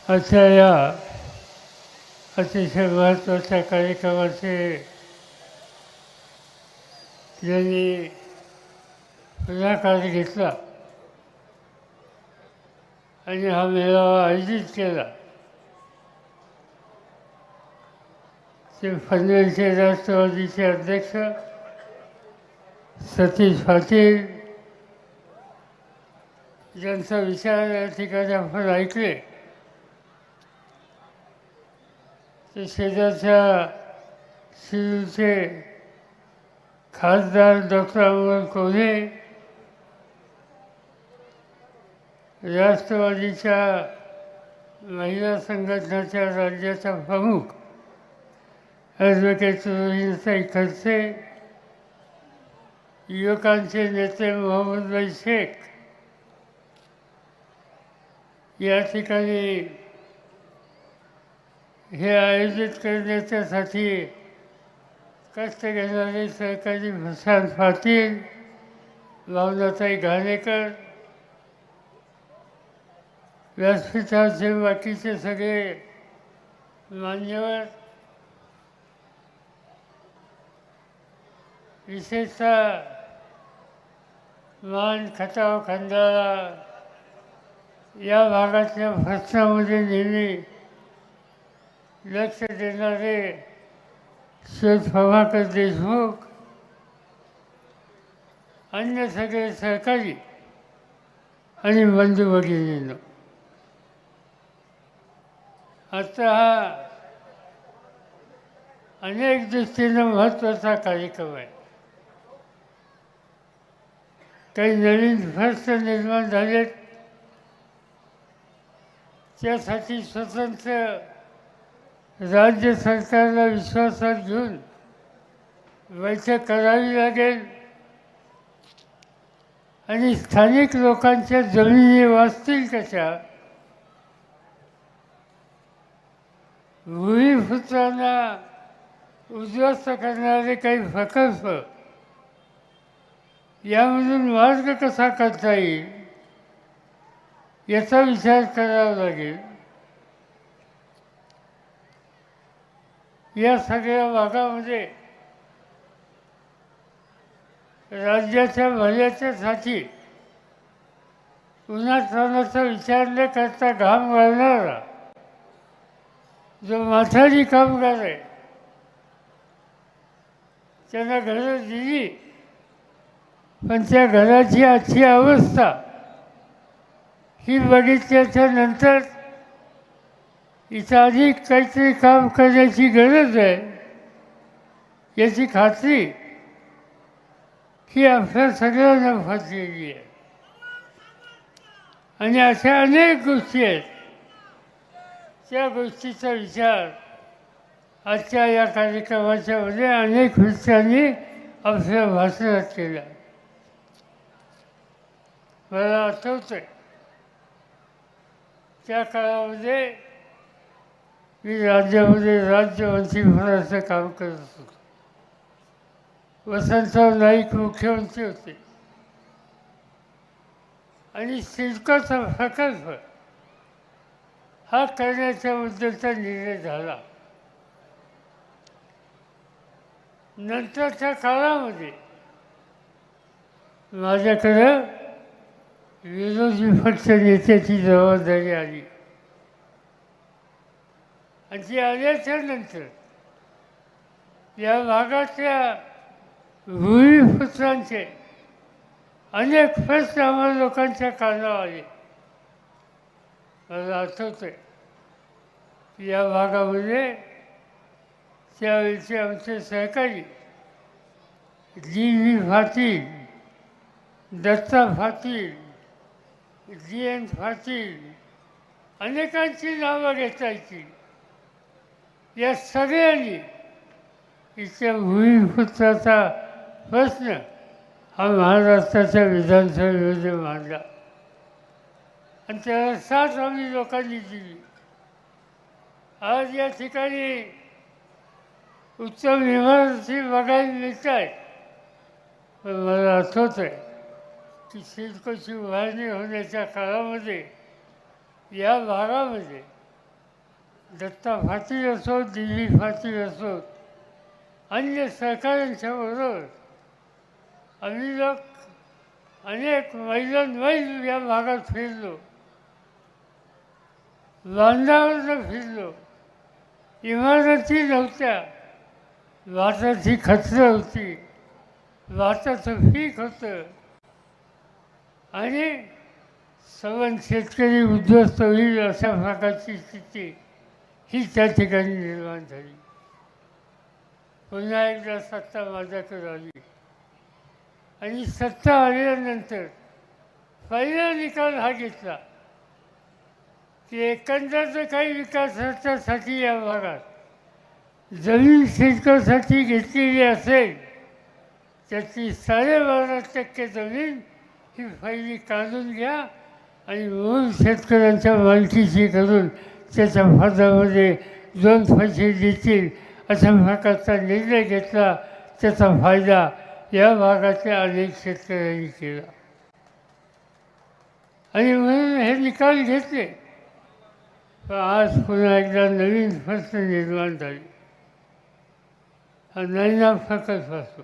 आजच्या या अतिशय महत्त्वाच्या कार्यक्रमाचे ज्यांनी पुढाकार घेतला आणि हा मेळावा आयोजित केला ते पनवेलचे राष्ट्रवादीचे अध्यक्ष सतीश पाटील, ज्यांचा विचार या ठिकाणी आपण ऐकले, ते शेजारच्या शिरूरचे खासदार डॉक्टर अमोल कोल्हे, राष्ट्रवादीच्या महिला संघटनेच्या राज्याच्या प्रमुख ॲडव्होकेट रोहिणीताई खडसे, युवकांचे नेते मोहम्मदभाई शेख या ठिकाणी हे आयोजित करण्याच्यासाठी कष्ट घेणारे सहकारी प्रशांत पाटील, भावनाताई घाणेकर, व्यासपीठाचे बाकीचे सगळे मान्यवर, विशेषतः मान, खटाव, खंडाळा या भागातल्या प्रश्नामध्ये नेहमी लक्ष देणारे श्री प्रभाकर देशमुख, अन्य सगळे सहकारी आणि बंधू भगिनींनो, आता हा अनेक दृष्टीनं महत्त्वाचा कार्यक्रम आहे. काही नवीन प्रश्न निर्माण झालेत, त्यासाठी स्वतंत्र राज्य सरकारला विश्वासात घेऊन बैठक करावी लागेल आणि स्थानिक लोकांच्या जमिनी वाचतील कशा, भूमिपुत्रांना उद्ध्वस्त करणारे काही प्रकल्प यामधून मार्ग कसा करता येईल याचा विचार करावा लागेल. या सगळ्या भागामध्ये राज्याच्या भल्याच्यासाठी उन्हातान्हाचा विचार न करता घाम घालणारा जो माथाडी कामगार आहे त्यांना घरं दिली, पण त्या घराची आजची अवस्था ही बघितल्याच्या नंतर इथं अधिक काहीतरी काम करण्याची गरज आहे याची खात्री ही आपल्या सगळ्यांना फासलेली आहे. आणि अशा अनेक गोष्टी आहेत, त्या गोष्टीचा विचार आजच्या या कार्यक्रमाच्या मध्ये अनेक विषयांनी आपल्या भाषणात केला. मला आठवतं त्या काळामध्ये मी राज्यामध्ये राज्यमंत्रीपदाचं काम करत होतो. वसंतराव नाईक मुख्यमंत्री होते आणि सिडकोचा प्रकल्प हा करण्याच्याबद्दलचा निर्णय झाला. नंतरच्या काळामध्ये माझ्याकडं विरोधी पक्ष नेत्याची जबाबदारी आली आणि ती आल्याच्या नंतर या भागातल्या भूमिपुत्रांचे अनेक प्रश्न आम्हाला लोकांच्या कानावर आले. मला आठवतं की या भागामध्ये त्यावेळेचे आमचे सहकारी G V Patil, Datta Patil, G N Patil, अनेकांची नावं घेता येतील. या सगळ्यांनी इथल्या भूमिपुत्राचा प्रश्न हा महाराष्ट्राच्या विधानसभेमध्ये मांडला आणि त्याला साथ आम्ही लोकांनी दिली. आज या ठिकाणी उत्तम इमारती बघायला मिळत आहेत, पण मला आठवत आहे की सिडकोची उभारणी होण्याच्या काळामध्ये या भागामध्ये दत्ता फातील असो, दिल्ली फातील असो, अन्य सहकाऱ्यांच्या बरोबर आम्ही लोक अनेक मैल या भागात फिरलो, बांधावर फिरलो. इमारती नव्हत्या, वाटाची खचरं होती, वाटाचं पीक होतं आणि सवन शेतकरी उद्ध्वस्त होईल अशा प्रकारची स्थिती ही त्या ठिकाणी निर्माण झाली. पुन्हा एकदा सत्ता माझ्याकडे आली आणि सत्ता आल्यानंतर पहिला निकाल हा घेतला की एकंदर काही विकासासाठी या भागात जमीन शेतकऱ्यासाठी घेतलेली असेल त्याची 12.5% जमीन ही पहिली काढून घ्या आणि मूळ शेतकऱ्यांच्या मालकीची करून त्याच्या फायद्यामध्ये 2 पैसे देतील अशा प्रकारचा निर्णय घेतला. त्याचा फायदा या भागातल्या अनेक शेतकऱ्यांनी केला आणि म्हणून हे निकाल घेतले. पण आज पुन्हा एकदा नवीन प्रश्न निर्माण झाले. हा नैना प्रकल्प असो,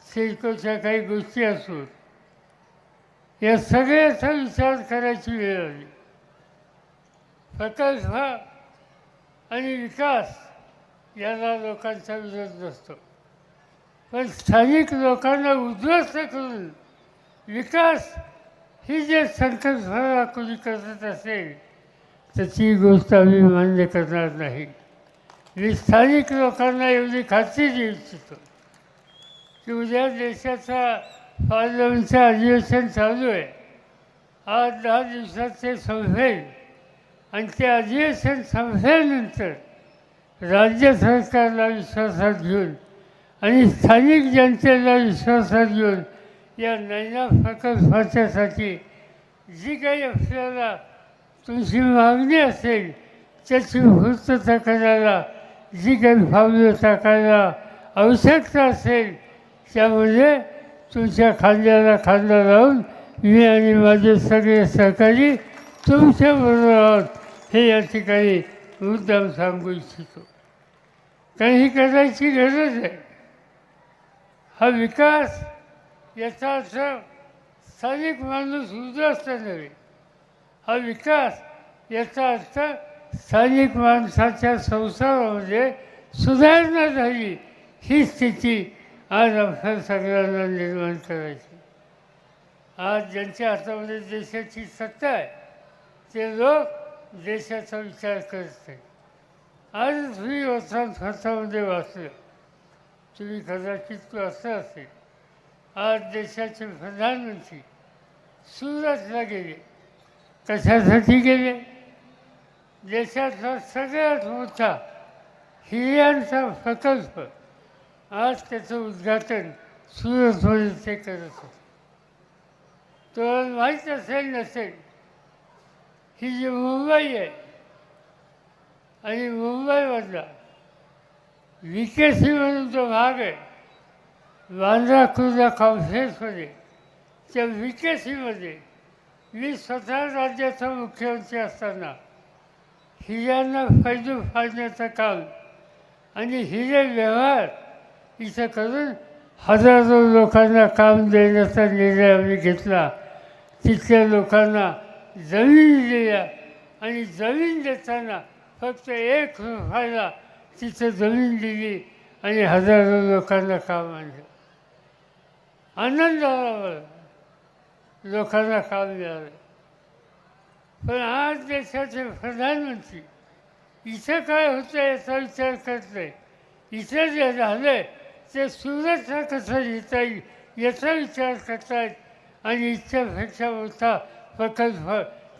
सिडकोच्या काही गोष्टी असो, या सगळ्याचा विचार करायची वेळ आली. प्रकल्प आणि विकास याला लोकांचा विरोध नसतो, पण स्थानिक लोकांना उद्ध्वस्त करून विकास ही जे संकल्पना कोणी करत असेल त्याची गोष्ट आम्ही मान्य करणार नाही. मी स्थानिक लोकांना एवढी खात्री देऊ इच्छितो की उद्या देशाचा पार्लमेंटचं अधिवेशन चालू आहे. आज 10 दिवसात ते संपेल आणि ते अधिवेशन संपल्यानंतर राज्य सरकारला विश्वासात घेऊन आणि स्थानिक जनतेला विश्वासात घेऊन या नैना प्रकल्पाच्यासाठी जी काही आपल्याला तुमची मागणी असेल त्याची पूर्तता करायला जी काही पावलं टाकायला आवश्यकता असेल त्यामध्ये तुमच्या खांद्याला खांदा लावून मी आणि माझे सगळे सहकारी तुमच्याबरोबर आहोत हे या ठिकाणी मुद्दाम सांगू इच्छितो. काही करायची गरज आहे. हा विकास याचा अर्थ स्थानिक माणूस उद्ध्वस्त नव्हे. हा विकास याचा अर्थ स्थानिक माणसाच्या संसारामध्ये सुधारणा झाली ही स्थिती आज आपल्या सगळ्यांना निर्माण करायची. आज ज्यांच्या हातामध्ये देशाची सत्ता आहे ते लोक देशाचा विचार करत नाही. आज तुम्ही वर्तमानपत्रामध्ये वाचलं, तुम्ही कदाचित असं असेल, आज देशाचे प्रधानमंत्री सुरतला गेले. कशासाठी गेले? देशातला सगळ्यात मोठा हिऱ्यांचा प्रकल्प आज त्याचं उद्घाटन सुरतमध्ये ते करत होते. तर माहीत असेल नसेल, ही जी मुंबई आहे आणि मुंबईमधला विकेसी म्हणून जो भाग आहे बांद्रा कुर्ला कॉम्प्लेक्समध्ये, त्या विकेसीमध्ये मी स्वतः राज्याचा मुख्यमंत्री असताना हिऱ्यांना फायदे फाडण्याचं काम आणि हिरे व्यवहार इथं करून हजारो लोकांना काम देण्याचा निर्णय आम्ही घेतला. तिथल्या लोकांना जमीन दिल्या आणि जमीन देताना फक्त 1 रुपयाला तिथं जमीन दिली आणि हजारो लोकांना काम आणलं. आनंद झाला मला, लोकांना काम मिळालं. पण आज देशाचे प्रधानमंत्री इथं काय होतं याचा विचार करत नाही. इथं जे झालं ते सुरतला कसं लिहिता येईल याचा विचार करतायत आणि इच्छेपेक्षा मोठा प्रकल्प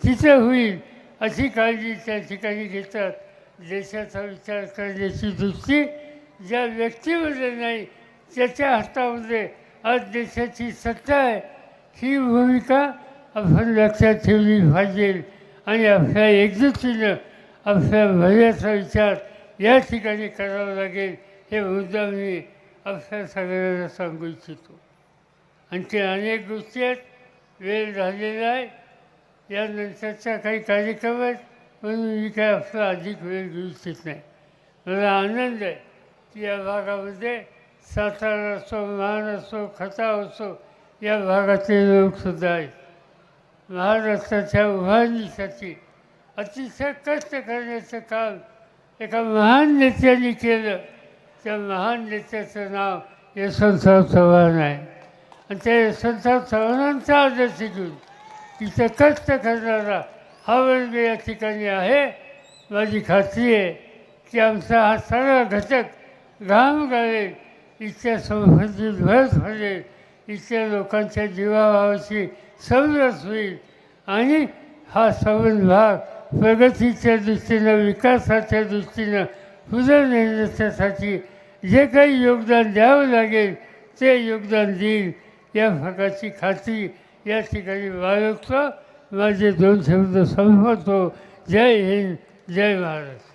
तिथं होईल अशी काळजी त्या ठिकाणी घेतात. देशाचा विचार करण्याची दृष्टी ज्या व्यक्तीमध्ये नाही त्याच्या हातामध्ये आज देशाची सत्ता आहे. ही भूमिका आपण लक्षात ठेवली पाहिजे आणि आपल्या एकजुटीनं आपल्या भल्याचा विचार या ठिकाणी करावा लागेल हे मुद्दा मी आपल्या सगळ्यांना सांगू इच्छितो. आणखी अनेक गोष्टी आहेत, वेळ झालेला आहे. यानंतरच्या काही कार्यक्रम आहेत, म्हणून मी काय आपला अधिक वेळ घेऊ इच्छित नाही. मला आनंद आहे की या भागामध्ये सातारा असो, महाड असो, खटाव असो, या भागातले लोकसुद्धा आहेत. महाराष्ट्राच्या उभारणीसाठी अतिशय कष्ट करण्याचं काम एका महान नेत्याने केलं. त्या महान नेत्याचं नाव यशवंतराव चव्हाण आहे. आणि त्या यशवंतराव चव्हाणांचा आदर्श घेऊन तिथं कष्ट करणारा हा वर्ग या ठिकाणी आहे. माझी खात्री आहे की आमचा हा सगळा घटक घाम गाळेल, इथल्या संस्कृतीत भर पडेल, इथल्या लोकांच्या जीवाभावाची समरस होईल आणि हा संबंध भाग प्रगतीच्या दृष्टीनं, विकासाच्या दृष्टीनं पुढे नेण्यासाठी जे काही योगदान द्यावं लागेल ते योगदान देईल या भागाची खात्री या ठिकाणी बाळगतो. माझे 2 शब्द संपवतो. जय हिंद, जय महाराष्ट्र.